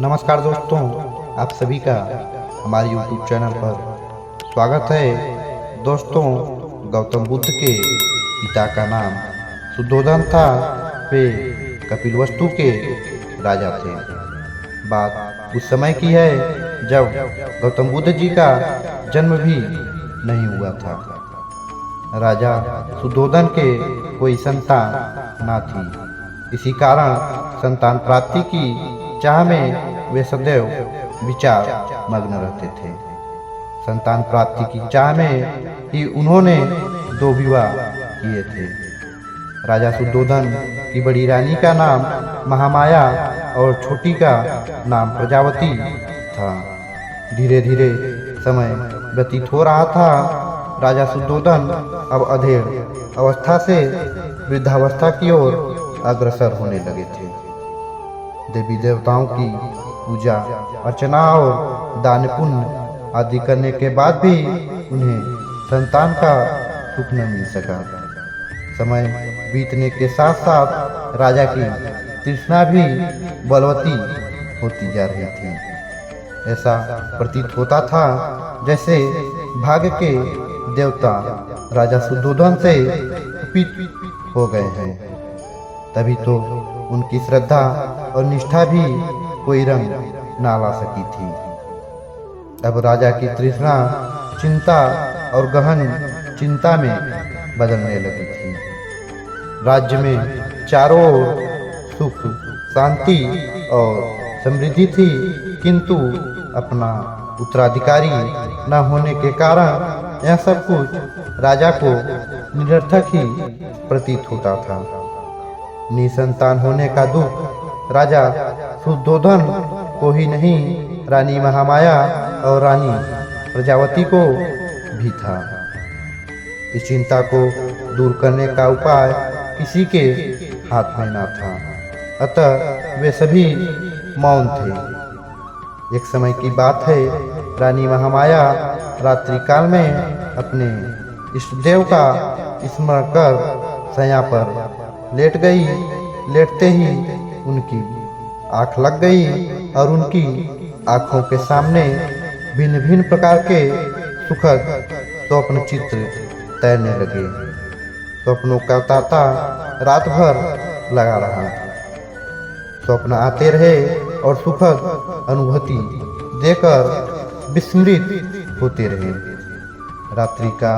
नमस्कार दोस्तों, आप सभी का हमारे YouTube चैनल पर स्वागत है। दोस्तों, गौतम बुद्ध के पिता का नाम शुद्धोधन था। वे कपिलवस्तु के राजा थे। बात उस समय की है जब गौतम बुद्ध जी का जन्म भी नहीं हुआ था। राजा शुद्धोधन के कोई संतान ना थी। इसी कारण संतान प्राप्ति की चाह में वे सदैव विचार मग्न रहते थे। संतान प्राप्ति की चाह में ही उन्होंने 2 विवाह किए थे। राजा शुद्धोधन की बड़ी रानी का नाम महामाया और छोटी का नाम प्रजावती था। धीरे धीरे समय व्यतीत हो रहा था। राजा शुद्धोधन अब अधेड़ अवस्था से वृद्धावस्था की ओर अग्रसर होने लगे थे। देवी देवताओं की पूजा अर्चना और दान पुण्य आदि करने के बाद भी उन्हें संतान का सुख न मिल सका। समय बीतने के साथ साथ राजा की तृष्णा भी बलवती होती जा रही थी। ऐसा प्रतीत होता था जैसे भाग्य के देवता राजा शुद्धोधन से कुपित हो गए हैं। तभी तो उनकी श्रद्धा और निष्ठा भी कोई रंग ना ला सकी थी। अब राजा की तृष्णा चिंता और गहन चिंता में बदलने लगी थी। राज्य में चारों ओर सुख, शांति और समृद्धि थी, किंतु अपना उत्तराधिकारी न होने के कारण यह सब कुछ राजा को निरर्थक ही प्रतीत होता था। निसंतान होने का दुख राजा शुद्धोधन को ही नहीं, रानी महामाया और रानी प्रजावती को भी था। इस चिंता को दूर करने का उपाय किसी के हाथ में न था, अतः वे सभी मौन थे। एक समय की बात है, रानी महामाया रात्रि काल में अपने इष्टदेव का स्मरण कर शैया पर लेट गई। लेटते ही उनकी आंख लग गई और उनकी आंखों के सामने भिन्न भिन्न प्रकार के सुखद स्वप्न चित्र तैरने लगे। स्वप्नों का तांता रात भर लगा रहा। स्वप्न आते रहे और सुखद अनुभूति देकर विस्मृत होते रहे। रात्रि का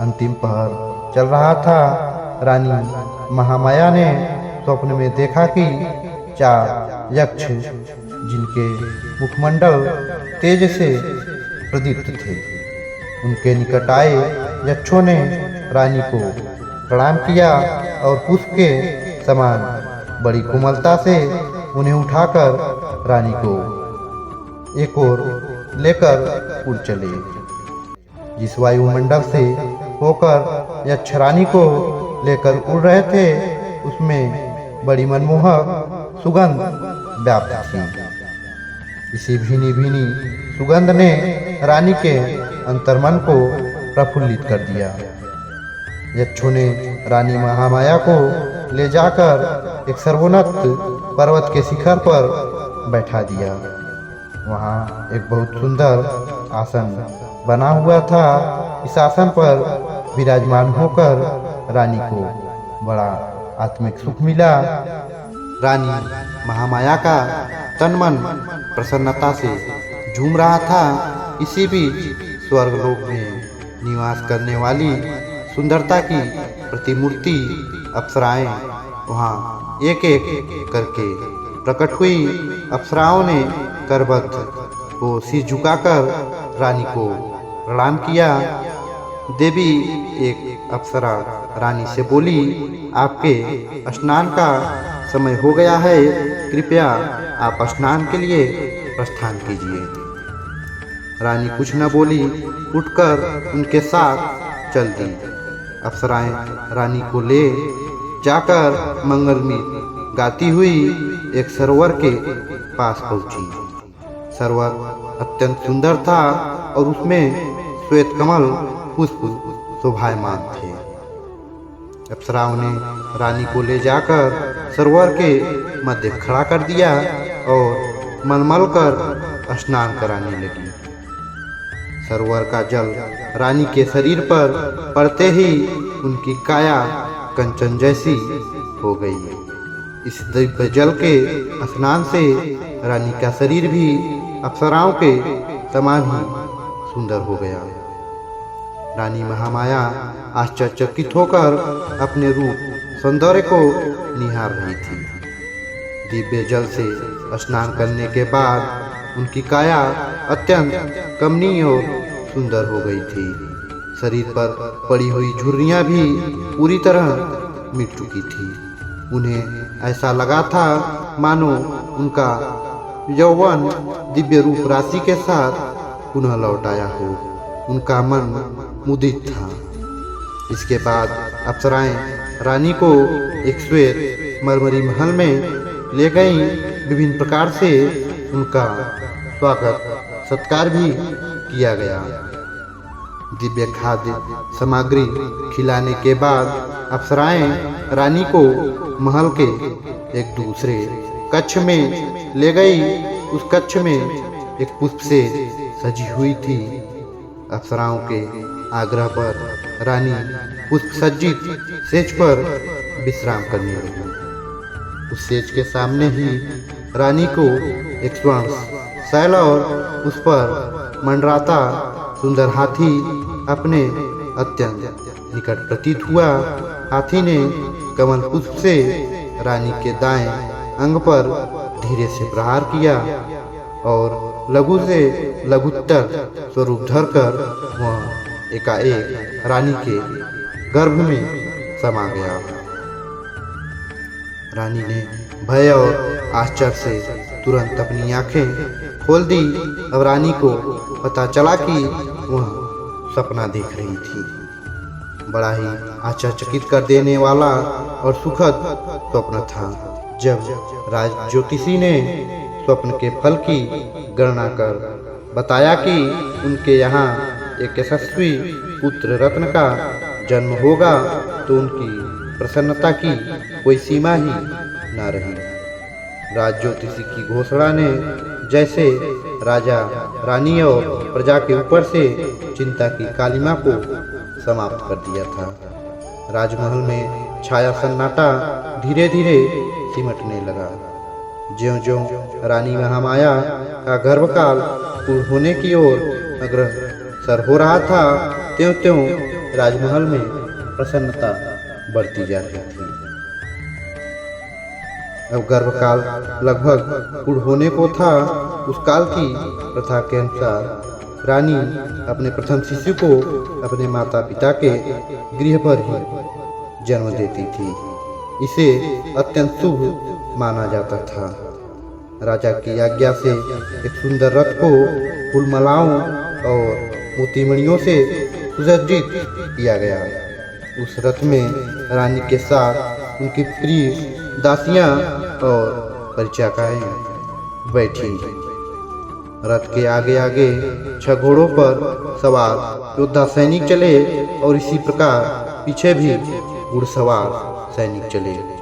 अंतिम पहर चल रहा था। रानी महामाया ने स्वप्न में देखा कि 4 यक्ष, जिनके मुखमंडल तेज से प्रदीप्त थे, उनके निकट आए। यक्षों ने रानी को प्रणाम किया और पुष्प के समान बड़ी कोमलता से उन्हें उठाकर रानी को एक ओर लेकर उड़ चले। जिस वायुमंडल से होकर यक्ष रानी को लेकर उड़ रहे थे, उसमें बड़ी मनमोहक सुगंध व्याप्त थी। इसी भीनी भीनी सुगंध ने रानी के अंतर्मन को प्रफुल्लित कर दिया। यक्षों ने रानी महामाया को ले जाकर एक सर्वोन्नत पर्वत के शिखर पर बैठा दिया। वहाँ एक बहुत सुंदर आसन बना हुआ था। इस आसन पर विराजमान होकर रानी को बड़ा आत्मिक सुख मिला। रानी महामाया का तन मन प्रसन्नता से झूम रहा था। इसी बीच स्वर्गलोक में निवास करने वाली सुंदरता की प्रतिमूर्ति अप्सराएं वहाँ एक एक करके प्रकट हुई। अप्सराओं ने करबद्ध को सिर झुकाकर रानी को प्रणाम किया। देवी एक अप्सरा रानी से बोली, आपके स्नान का समय हो गया है, कृपया आप स्नान के लिए प्रस्थान कीजिए। रानी कुछ न बोली, उठकर उनके साथ चल दी। अप्सराएं रानी को ले जाकर मंगलगीत गाती हुई एक सरोवर के पास पहुंची। सरोवर अत्यंत सुंदर था और उसमें श्वेत कमल पुष्प शोभायमान थे। अप्सराओं ने रानी को ले जाकर सरोवर के मध्य खड़ा कर दिया और मलमल कर स्नान कराने लगी। सरोवर का जल रानी के शरीर पर पड़ते ही उनकी काया कंचन जैसी हो गई। इस दिव्य जल के स्नान से रानी का शरीर भी अप्सराओं के समान ही सुंदर हो गया। रानी महामाया आश्चर्यचकित होकर अपने रूप सौंदर्य को निहार रही थी। दिव्य जल से स्नान करने के बाद उनकी काया अत्यंत कमनीय और सुंदर हो गई थी। शरीर पर पड़ी हुई झुर्रियां भी पूरी तरह मिट चुकी थी। उन्हें ऐसा लगा था मानो उनका यौवन दिव्य रूप राशि के साथ पुनः लौट आया हो। उनका मन मुदित था। इसके बाद अप्सराएं रानी को एक श्वेत मरमरी महल में ले गईं। विभिन्न प्रकार से उनका स्वागत सत्कार भी किया गया। दिव्य खाद्य सामग्री खिलाने के बाद अप्सराएं रानी को महल के एक दूसरे कक्ष में ले गई। उस कक्ष में एक पुष्प से सजी हुई थी। अप्सराओं के आग्रह पर रानी पुष्प सज्जित सेज पर विश्राम करने लगी। उस सेज के सामने ही रानी को एक स्वर्ण शैल और उस पर मंडराता सुंदर हाथी अपने अत्यंत निकट प्रतीत हुआ। हाथी ने कमल पुष्प से रानी के दाएं अंग पर धीरे से प्रहार किया और लघु से लघुत्तर स्वरूप धरकर वह एकाएक रानी के गर्भ में समा गया। रानी ने भय और आश्चर्य से तुरंत अपनी आंखें खोल दी। अब रानी को पता चला कि वह सपना देख रही थी। बड़ा ही आश्चर्यचकित कर देने वाला और सुखद स्वप्न था। जब राज ज्योतिषी ने स्वप्न के फल की गणना कर बताया कि उनके यहाँ एक यशस्वी पुत्र रत्न का जन्म होगा, तो उनकी प्रसन्नता की कोई सीमा ही न रही। राज ज्योतिषी की घोषणा ने जैसे राजा रानी और प्रजा के ऊपर से चिंता की कालिमा को समाप्त कर दिया था। राजमहल में छाया सन्नाटा धीरे धीरे सिमटने लगा। ज्यों-ज्यों रानी महामाया का गर्भकाल पूर्ण होने की ओर अग्रसर हो रहा था, त्यों-त्यों राजमहल में प्रसन्नता बढ़ती जा रही थी। अब गर्भकाल लगभग पूर्ण होने को था। उस काल की प्रथा के अनुसार रानी अपने प्रथम शिशु को अपने माता पिता के गृह पर ही जन्म देती थी। इसे अत्यंत शुभ माना जाता था। राजा की आज्ञा से एक सुंदर रथ को फूलमालाओं और मोतीमणियों से सुसज्जित किया गया। उस रथ में रानी के साथ उनकी प्रिय दासियां और परिचारिकाएं बैठी। रथ के आगे आगे 6 घोड़ों पर सवार योद्धा सैनिक चले और इसी प्रकार पीछे भी घुड़सवार सैनिक चले।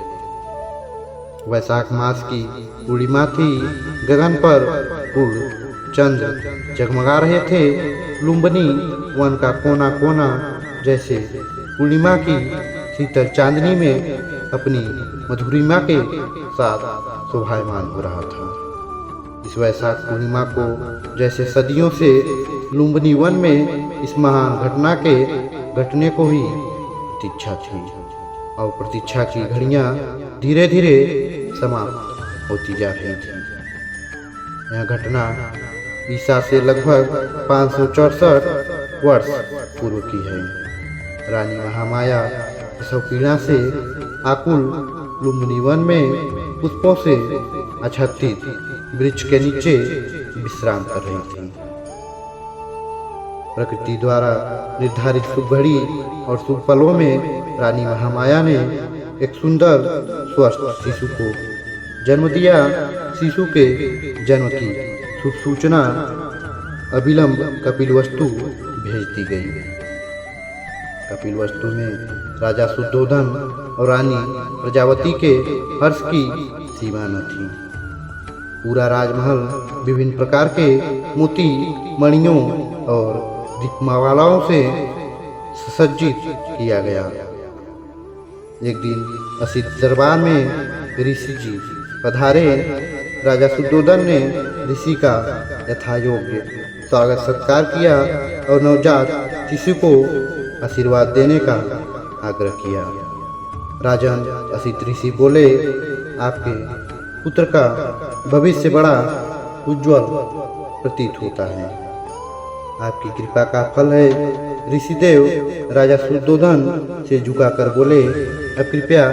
वैशाख मास की पूर्णिमा थी। गगन पर पूर्ण चंद्र जगमगा रहे थे। लुम्बिनी वन का कोना कोना जैसे पूर्णिमा की शीतल चांदनी में अपनी मधुरिमा के साथ शोभायमान हो रहा था। इस वैशाख पूर्णिमा को जैसे सदियों से लुम्बिनी वन में इस महान घटना के घटने को ही प्रतीक्षा थी और प्रतीक्षा की घड़ियां धीरे धीरे समाप्त होती जा रही थी। यह घटना ईसा से लगभग 564 वर्ष पूर्व की है। रानी महामाया प्रसव पीड़ा से आकुल लुम्बिनी वन में पुष्पों से आच्छादित वृक्ष के नीचे विश्राम कर रही थी। प्रकृति द्वारा निर्धारित शुभ घड़ी और शुभ पलों में रानी महामाया ने एक सुंदर स्वस्थ शिशु को जन्म दिया। शिशु के जन्म की शुभ सूचना अविलंब कपिलवस्तु भेज दी गई। कपिलवस्तु में राजा शुद्धोधन और रानी प्रजावती के हर्ष की सीमा न थी। पूरा राजमहल विभिन्न प्रकार के मोती, मणियों और दीपमालाओं से सुसज्जित किया गया। एक दिन असित दरबार में ऋषि जी पधारे। राजा शुद्धोधन ने ऋषि का यथायोग्य स्वागत सत्कार किया और नवजात शिशु को आशीर्वाद देने का आग्रह किया। राजन असित ऋषि बोले, आपके पुत्र का भविष्य बड़ा उज्जवल प्रतीत होता है, आपकी कृपा का फल है। ऋषिदेव राजा शुद्धोधन से झुकाकर बोले, अब कृपया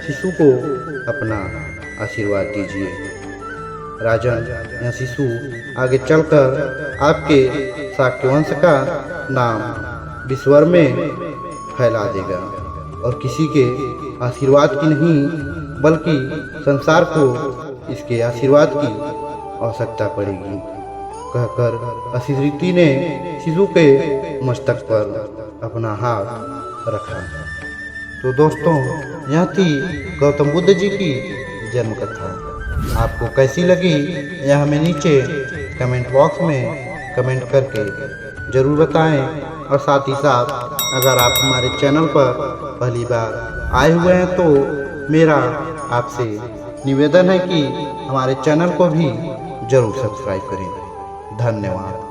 शिशु को अपना आशीर्वाद दीजिए। राजन, यह शिशु आगे चलकर आपके शाक्य वंश का नाम विश्वर में फैला देगा और किसी के आशीर्वाद की नहीं बल्कि संसार को इसके आशीर्वाद की आवश्यकता पड़ेगी, कहकर असित ने शिशु के मस्तक पर अपना हाथ रखा। तो दोस्तों, यह थी गौतम बुद्ध जी की जन्म कथा। आपको कैसी लगी यह हमें नीचे कमेंट बॉक्स में कमेंट करके ज़रूर बताएं। और साथ ही साथ अगर आप हमारे चैनल पर पहली बार आए हुए हैं तो मेरा आपसे निवेदन है कि हमारे चैनल को भी ज़रूर सब्सक्राइब करें। धन्यवाद।